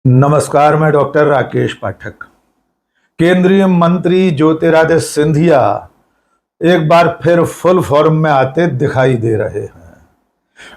नमस्कार, मैं डॉक्टर राकेश पाठक। केंद्रीय मंत्री ज्योतिरादित्य सिंधिया एक बार फिर फुल फॉर्म में आते दिखाई दे रहे हैं।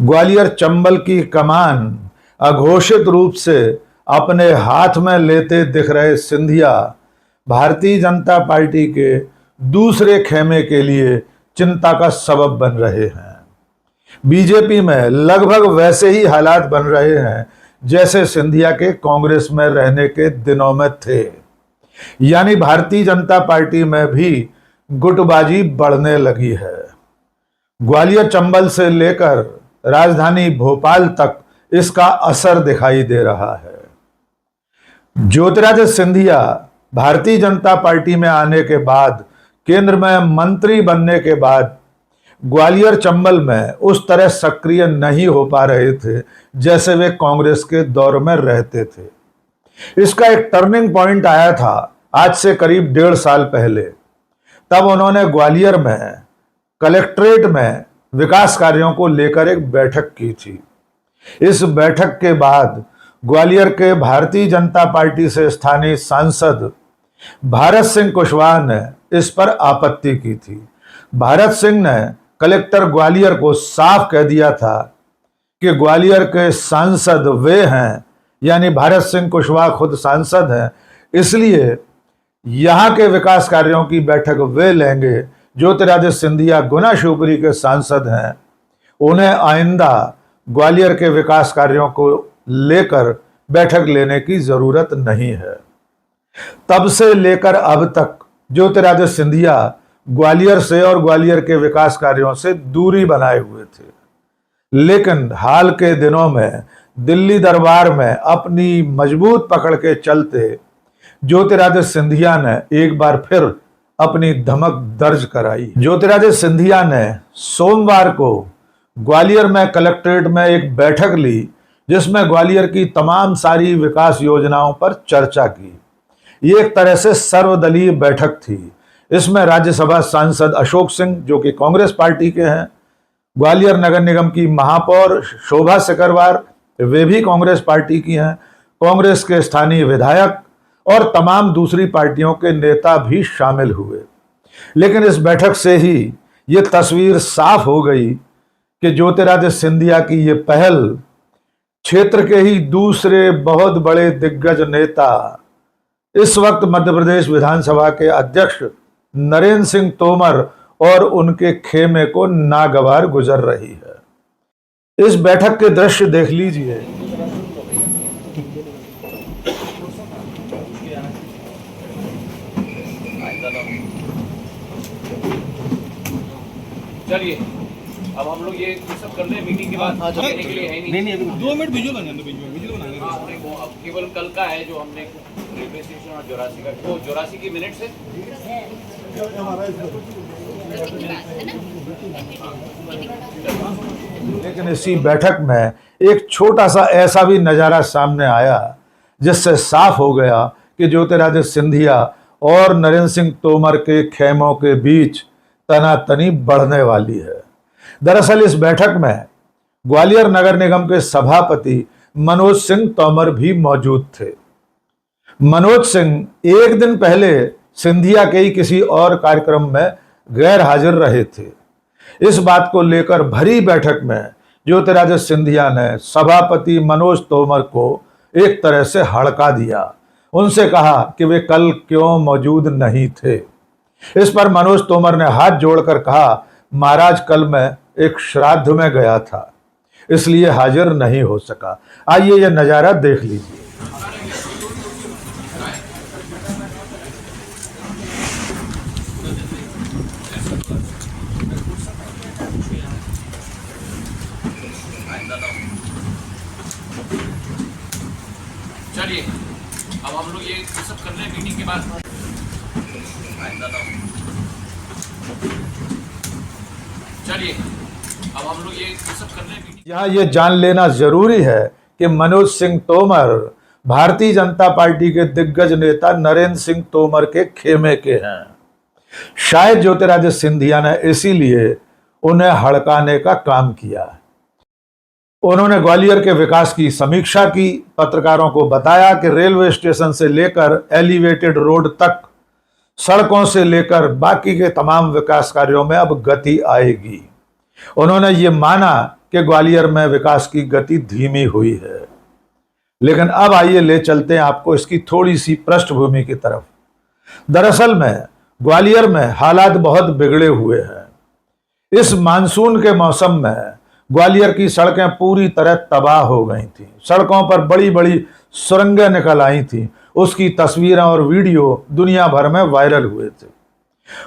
ग्वालियर चंबल की कमान अघोषित रूप से अपने हाथ में लेते दिख रहे सिंधिया भारतीय जनता पार्टी के दूसरे खेमे के लिए चिंता का सबब बन रहे हैं। बीजेपी में लगभग वैसे ही हालात बन रहे हैं जैसे सिंधिया के कांग्रेस में रहने के दिनों में थे, यानी भारतीय जनता पार्टी में भी गुटबाजी बढ़ने लगी है। ग्वालियर चंबल से लेकर राजधानी भोपाल तक इसका असर दिखाई दे रहा है। ज्योतिरादित्य सिंधिया भारतीय जनता पार्टी में आने के बाद, केंद्र में मंत्री बनने के बाद ग्वालियर चंबल में उस तरह सक्रिय नहीं हो पा रहे थे जैसे वे कांग्रेस के दौर में रहते थे। इसका एक टर्निंग पॉइंट आया था आज से करीब 1.5 साल पहले। तब उन्होंने ग्वालियर में कलेक्ट्रेट में विकास कार्यों को लेकर एक बैठक की थी। इस बैठक के बाद ग्वालियर के भारतीय जनता पार्टी से स्थानीय सांसद भारत सिंह कुशवाहा ने इस पर आपत्ति की थी। भारत सिंह ने कलेक्टर ग्वालियर को साफ कह दिया था कि ग्वालियर के सांसद वे हैं, यानी भारत सिंह कुशवाहा खुद सांसद हैं, इसलिए यहां के विकास कार्यों की बैठक वे लेंगे। ज्योतिरादित्य सिंधिया गुना शिवपुरी के सांसद हैं, उन्हें आइंदा ग्वालियर के विकास कार्यों को लेकर बैठक लेने की जरूरत नहीं है। तब से लेकर अब तक ज्योतिरादित्य सिंधिया ग्वालियर से और ग्वालियर के विकास कार्यों से दूरी बनाए हुए थे, लेकिन हाल के दिनों में दिल्ली दरबार में अपनी मजबूत पकड़ के चलते ज्योतिरादित्य सिंधिया ने एक बार फिर अपनी धमक दर्ज कराई। ज्योतिरादित्य सिंधिया ने सोमवार को ग्वालियर में कलेक्ट्रेट में एक बैठक ली जिसमें ग्वालियर की तमाम सारी विकास योजनाओं पर चर्चा की। ये एक तरह से सर्वदलीय बैठक थी। इसमें राज्यसभा सांसद अशोक सिंह, जो कि कांग्रेस पार्टी के हैं, ग्वालियर नगर निगम की महापौर शोभा सिकरवार, वे भी कांग्रेस पार्टी की हैं, कांग्रेस के स्थानीय विधायक और तमाम दूसरी पार्टियों के नेता भी शामिल हुए। लेकिन इस बैठक से ही ये तस्वीर साफ हो गई कि ज्योतिरादित्य सिंधिया की ये पहल क्षेत्र के ही दूसरे बहुत बड़े दिग्गज नेता, इस वक्त मध्य प्रदेश विधानसभा के अध्यक्ष नरेंद्र सिंह तोमर और उनके खेमे को नागवार गुजर रही है। इस बैठक के दृश्य देख लीजिए। चलिए अब हम लोग ये सब कर ले, मीटिंग के बाद के लिए है नहीं 2 मिनट वीडियो बनाएंगे वो अब केवल कल का है जो हमने रेलवे स्टेशन और 84 का, वो 84 की मिनट से लेकिन इसी बैठक में एक छोटा सा ऐसा भी नजारा सामने आया जिससे साफ हो गया कि ज्योतिरादित्य सिंधिया और नरेंद्र सिंह तोमर के खेमों के बीच तनातनी बढ़ने वाली है। दरअसल इस बैठक में ग्वालियर नगर निगम के सभापति मनोज सिंह तोमर भी मौजूद थे। मनोज सिंह एक दिन पहले सिंधिया के ही किसी और कार्यक्रम में गैर हाजिर रहे थे। इस बात को लेकर भरी बैठक में ज्योतिरादित्य सिंधिया ने सभापति मनोज तोमर को एक तरह से हड़का दिया। उनसे कहा कि वे कल क्यों मौजूद नहीं थे। इस पर मनोज तोमर ने हाथ जोड़कर कहा, महाराज कल मैं एक श्राद्ध में गया था इसलिए हाजिर नहीं हो सका। आइए यह नजारा देख लीजिए। चलिए अब हम लोग ये सब कर ले, मीटिंग के बाद चलिए अब हम लोग ये सब कर ले। यहाँ ये जान लेना जरूरी है कि मनोज सिंह तोमर भारतीय जनता पार्टी के दिग्गज नेता नरेंद्र सिंह तोमर के खेमे के हैं। शायद ज्योतिरादित्य सिंधिया ने इसीलिए उन्हें हड़काने का काम किया है। उन्होंने ग्वालियर के विकास की समीक्षा की, पत्रकारों को बताया कि रेलवे स्टेशन से लेकर एलिवेटेड रोड तक, सड़कों से लेकर बाकी के तमाम विकास कार्यों में अब गति आएगी। उन्होंने ये माना कि ग्वालियर में विकास की गति धीमी हुई है। लेकिन अब आइए ले चलते हैं आपको इसकी थोड़ी सी पृष्ठभूमि की तरफ। दरअसल में ग्वालियर में हालात बहुत बिगड़े हुए हैं। इस मानसून के मौसम में ग्वालियर की सड़कें पूरी तरह तबाह हो गई थीं। सड़कों पर बड़ी बड़ी सुरंगें निकल आई थीं। उसकी तस्वीरें और वीडियो दुनिया भर में वायरल हुए थे।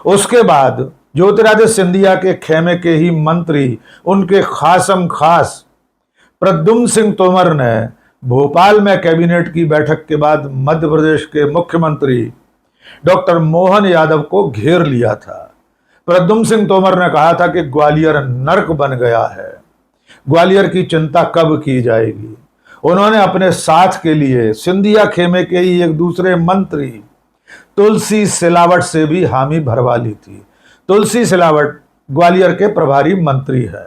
उसके बाद ज्योतिरादित्य सिंधिया के खेमे के ही मंत्री, उनके खासम खास प्रद्युम्न सिंह तोमर ने भोपाल में कैबिनेट की बैठक के बाद मध्य प्रदेश के मुख्यमंत्री डॉक्टर मोहन यादव को घेर लिया था। प्रद्युम्न सिंह तोमर ने कहा था कि ग्वालियर नर्क बन गया है, ग्वालियर की चिंता कब की जाएगी। उन्होंने अपने साथ के लिए सिंधिया खेमे के ही एक दूसरे मंत्री तुलसी सिलावट से भी हामी भरवा ली थी। तुलसी सिलावट ग्वालियर के प्रभारी मंत्री है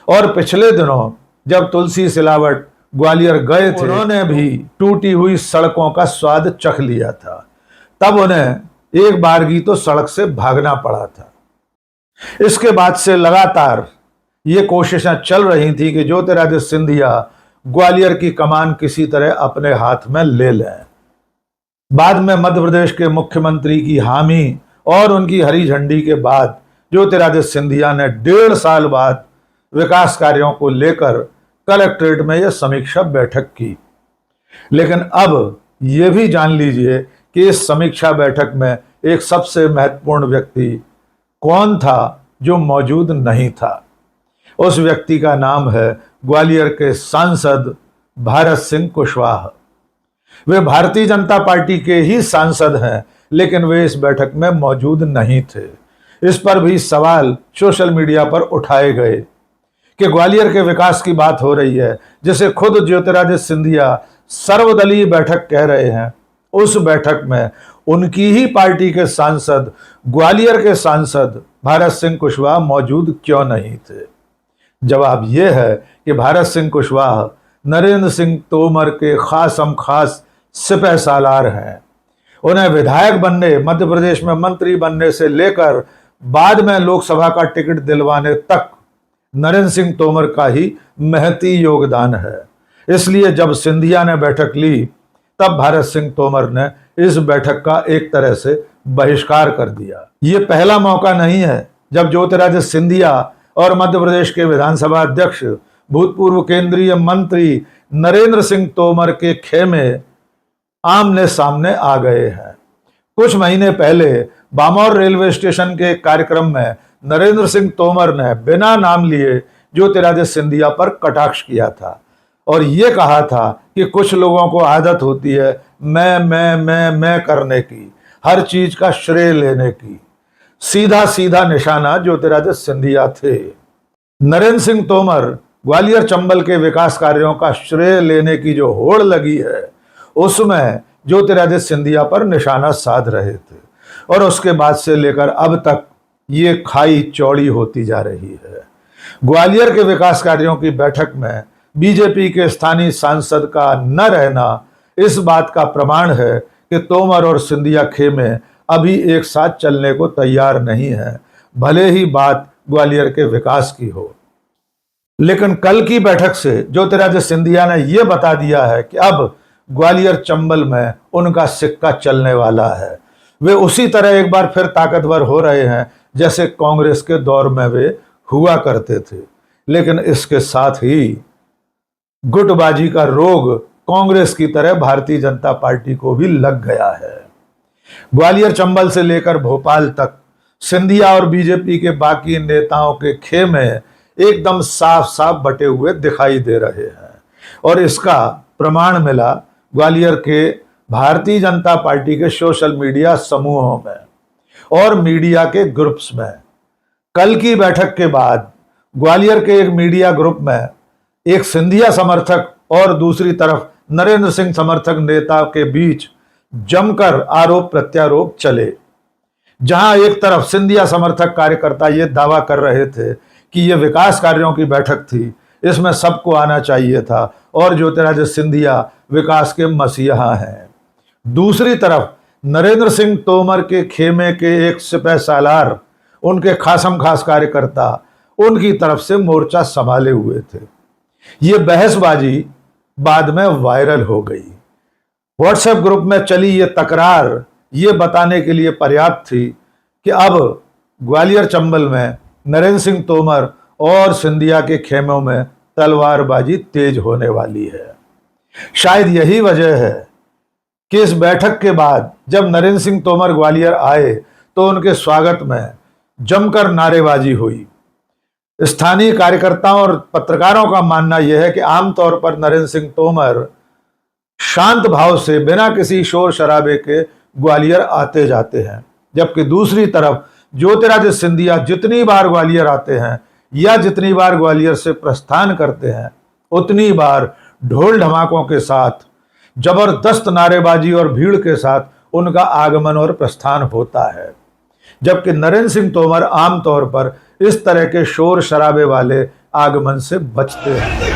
और पिछले दिनों जब तुलसी सिलावट ग्वालियर गए थे, उन्होंने भी टूटी हुई सड़कों का स्वाद चख लिया था। तब उन्हें एक बारगी तो सड़क से भागना पड़ा था। इसके बाद से लगातार ये कोशिशें चल रही थी कि ज्योतिरादित्य सिंधिया ग्वालियर की कमान किसी तरह अपने हाथ में ले लें। बाद में मध्य प्रदेश के मुख्यमंत्री की हामी और उनकी हरी झंडी के बाद ज्योतिरादित्य सिंधिया ने 1.5 साल बाद विकास कार्यों को लेकर कलेक्ट्रेट में यह समीक्षा बैठक की। लेकिन अब यह भी जान लीजिए कि इस समीक्षा बैठक में एक सबसे महत्वपूर्ण व्यक्ति कौन था जो मौजूद नहीं था। उस व्यक्ति का नाम है ग्वालियर के सांसद भारत सिंह कुशवाहा। वे भारतीय जनता पार्टी के ही सांसद हैं, लेकिन वे इस बैठक में मौजूद नहीं थे। इस पर भी सवाल सोशल मीडिया पर उठाए गए कि ग्वालियर के विकास की बात हो रही है, जिसे खुद ज्योतिरादित्य सिंधिया सर्वदलीय बैठक कह रहे हैं। उस बैठक में उनकी ही पार्टी के सांसद, ग्वालियर के सांसद भारत सिंह कुशवाहा मौजूद क्यों नहीं थे? जवाब यह है कि भारत सिंह कुशवाहा नरेंद्र सिंह तोमर के खासम खास सिपह सालार हैं। उन्हें विधायक बनने, मध्य प्रदेश में मंत्री बनने से लेकर बाद में लोकसभा का टिकट दिलवाने तक नरेंद्र सिंह तोमर का ही महती योगदान है। इसलिए जब सिंधिया ने बैठक ली, तब भारत सिंह तोमर ने इस बैठक का एक तरह से बहिष्कार कर दिया। ये पहला मौका नहीं है जब ज्योतिरादित्य सिंधिया और मध्य प्रदेश के विधानसभा अध्यक्ष, भूतपूर्व केंद्रीय मंत्री नरेंद्र सिंह तोमर के खेमे आमने सामने आ गए हैं। कुछ महीने पहले बामौर रेलवे स्टेशन के कार्यक्रम में नरेंद्र सिंह तोमर ने बिना नाम लिए ज्योतिरादित्य सिंधिया पर कटाक्ष किया था और ये कहा था कि कुछ लोगों को आदत होती है मैं करने की, हर चीज का श्रेय लेने की। सीधा सीधा निशाना ज्योतिरादित्य सिंधिया थे। नरेंद्र सिंह तोमर ग्वालियर चंबल के विकास कार्यों का श्रेय लेने की जो होड़ लगी है, उसमें ज्योतिरादित्य सिंधिया पर निशाना साध रहे थे और उसके बाद से लेकर अब तक ये खाई चौड़ी होती जा रही है। ग्वालियर के विकास कार्यों की बैठक में बीजेपी के स्थानीय सांसद का न रहना इस बात का प्रमाण है कि तोमर और सिंधिया खेमे अभी एक साथ चलने को तैयार नहीं है, भले ही बात ग्वालियर के विकास की हो। लेकिन कल की बैठक से ज्योतिरादित्य सिंधिया ने यह बता दिया है कि अब ग्वालियर चंबल में उनका सिक्का चलने वाला है। वे उसी तरह एक बार फिर ताकतवर हो रहे हैं जैसे कांग्रेस के दौर में वे हुआ करते थे। लेकिन इसके साथ ही गुटबाजी का रोग कांग्रेस की तरह भारतीय जनता पार्टी को भी लग गया है। ग्वालियर चंबल से लेकर भोपाल तक सिंधिया और बीजेपी के बाकी नेताओं के खेमे एकदम साफ साफ बटे हुए दिखाई दे रहे हैं और इसका प्रमाण मिला ग्वालियर के भारतीय जनता पार्टी के सोशल मीडिया समूहों में और मीडिया के ग्रुप्स में। कल की बैठक के बाद ग्वालियर के एक मीडिया ग्रुप में एक सिंधिया समर्थक और दूसरी तरफ नरेंद्र सिंह समर्थक नेता के बीच जमकर आरोप प्रत्यारोप चले। जहां एक तरफ सिंधिया समर्थक कार्यकर्ता ये दावा कर रहे थे कि ये विकास कार्यों की बैठक थी, इसमें सबको आना चाहिए था और ज्योतिरादित्य सिंधिया विकास के मसीहा हैं। दूसरी तरफ नरेंद्र सिंह तोमर के खेमे के एक सिपह सालार, उनके खासम खास कार्यकर्ता उनकी तरफ से मोर्चा संभाले हुए थे। ये बहसबाजी बाद में वायरल हो गई। व्हाट्सएप ग्रुप में चली ये तकरार ये बताने के लिए पर्याप्त थी कि अब ग्वालियर चंबल में नरेंद्र सिंह तोमर और सिंधिया के खेमों में तलवारबाजी तेज होने वाली है। शायद यही वजह है कि इस बैठक के बाद जब नरेंद्र सिंह तोमर ग्वालियर आए तो उनके स्वागत में जमकर नारेबाजी हुई। स्थानीय कार्यकर्ताओं और पत्रकारों का मानना यह है कि आमतौर पर नरेंद्र सिंह तोमर शांत भाव से बिना किसी शोर शराबे के ग्वालियर आते जाते हैं, जबकि दूसरी तरफ ज्योतिरादित्य सिंधिया जितनी बार ग्वालियर आते हैं या जितनी बार ग्वालियर से प्रस्थान करते हैं उतनी बार ढोल ढमाकों के साथ, जबरदस्त नारेबाजी और भीड़ के साथ उनका आगमन और प्रस्थान होता है। जबकि नरेंद्र सिंह तोमर आमतौर पर इस तरह के शोर शराबे वाले आगमन से बचते हैं।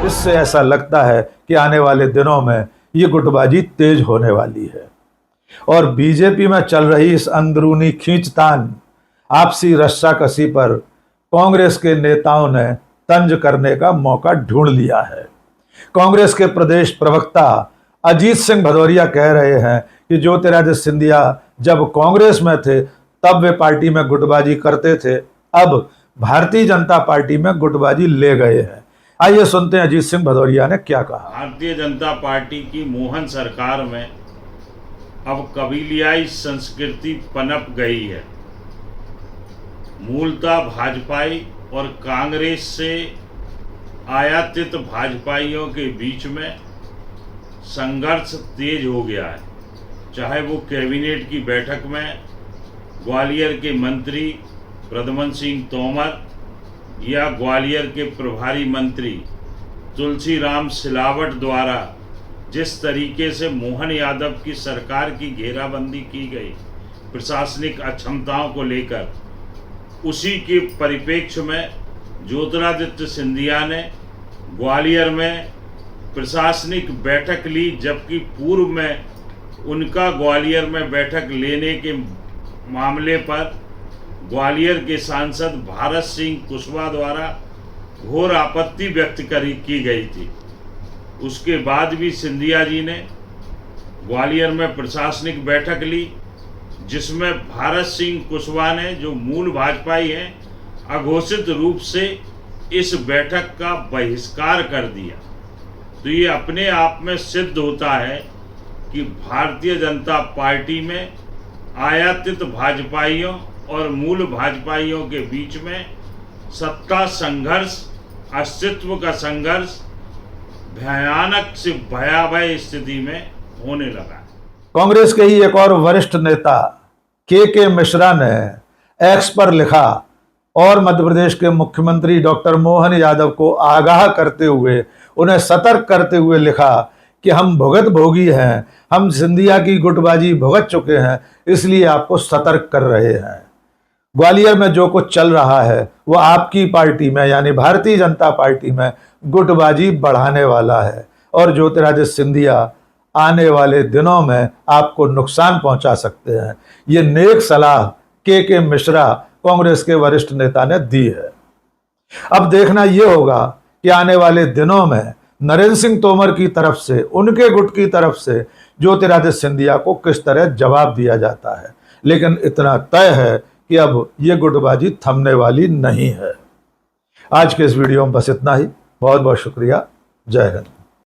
इससे ऐसा लगता है कि आने वाले दिनों में ये गुटबाजी तेज होने वाली है और बीजेपी में चल रही इस अंदरूनी खींचतान, आपसी रस्साकसी पर कांग्रेस के नेताओं ने तंज करने का मौका ढूंढ लिया है। कांग्रेस के प्रदेश प्रवक्ता अजीत सिंह भदौरिया कह रहे हैं कि ज्योतिरादित्य सिंधिया जब कांग्रेस में थे तब वे पार्टी में गुटबाजी करते थे, अब भारतीय जनता पार्टी में गुटबाजी ले गए हैं। आइए सुनते हैं अजीत सिंह भदौरिया ने क्या कहा। भारतीय जनता पार्टी की मोहन सरकार में अब कबीलियाई संस्कृति पनप गई है। मूलतः भाजपाई और कांग्रेस से आयातित भाजपाइयों के बीच में संघर्ष तेज हो गया है। चाहे वो कैबिनेट की बैठक में ग्वालियर के मंत्री प्रद्युम्न सिंह तोमर या ग्वालियर के प्रभारी मंत्री तुलसीराम सिलावट द्वारा जिस तरीके से मोहन यादव की सरकार की घेराबंदी की गई प्रशासनिक अक्षमताओं को लेकर, उसी के परिप्रेक्ष्य में ज्योतिरादित्य सिंधिया ने ग्वालियर में प्रशासनिक बैठक ली, जबकि पूर्व में उनका ग्वालियर में बैठक लेने के मामले पर ग्वालियर के सांसद भारत सिंह कुशवाहा द्वारा घोर आपत्ति व्यक्त की गई थी। उसके बाद भी सिंधिया जी ने ग्वालियर में प्रशासनिक बैठक ली, जिसमें भारत सिंह कुशवाहा ने, जो मूल भाजपाई हैं, अघोषित रूप से इस बैठक का बहिष्कार कर दिया। तो ये अपने आप में सिद्ध होता है कि भारतीय जनता पार्टी में आयातित भाजपाइयों और मूल भाजपाइयों के बीच में सत्ता संघर्ष, अस्तित्व का संघर्ष भयानक से भयावह स्थिति में होने लगा। कांग्रेस के ही एक और वरिष्ठ नेता के मिश्रा ने एक्स पर लिखा और मध्य प्रदेश के मुख्यमंत्री डॉक्टर मोहन यादव को आगाह करते हुए, उन्हें सतर्क करते हुए लिखा कि हम भुगत भोगी हैं, हम सिंधिया की गुटबाजी भुगत चुके हैं, इसलिए आपको सतर्क कर रहे हैं। ग्वालियर में जो कुछ चल रहा है वो आपकी पार्टी में यानी भारतीय जनता पार्टी में गुटबाजी बढ़ाने वाला है और ज्योतिरादित्य सिंधिया आने वाले दिनों में आपको नुकसान पहुंचा सकते हैं। ये नेक सलाह के मिश्रा कांग्रेस के वरिष्ठ नेता ने दी है। अब देखना यह होगा कि आने वाले दिनों में नरेंद्र सिंह तोमर की तरफ से, उनके गुट की तरफ से ज्योतिरादित्य सिंधिया को किस तरह जवाब दिया जाता है। लेकिन इतना तय है कि अब ये गुटबाजी थमने वाली नहीं है। आज के इस वीडियो में बस इतना ही। बहुत बहुत शुक्रिया। जय हिंद।